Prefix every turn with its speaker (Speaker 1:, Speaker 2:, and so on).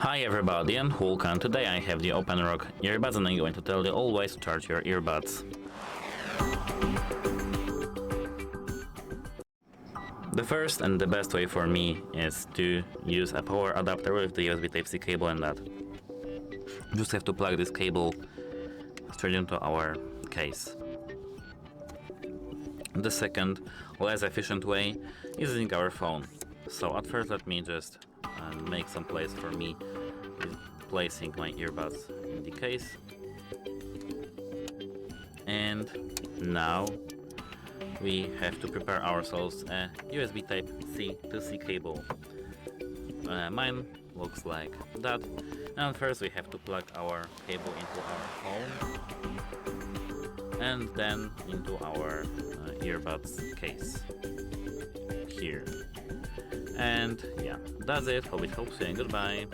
Speaker 1: Hi everybody and welcome. Today I have the Openrock earbuds and I'm going to tell you all ways to charge your earbuds. The first and the best way for me is to use a power adapter with the USB Type-C cable and that. Just have to plug this cable straight into our case. The second, less efficient way is using our phone. So at first let me just make some place for me placing my earbuds in the case. And now we have to prepare ourselves a USB Type-C to C cable. Mine looks like that. And first we have to plug our cable into our phone and then into our earbuds case here. And yeah, that's it. Hope it helps you and goodbye.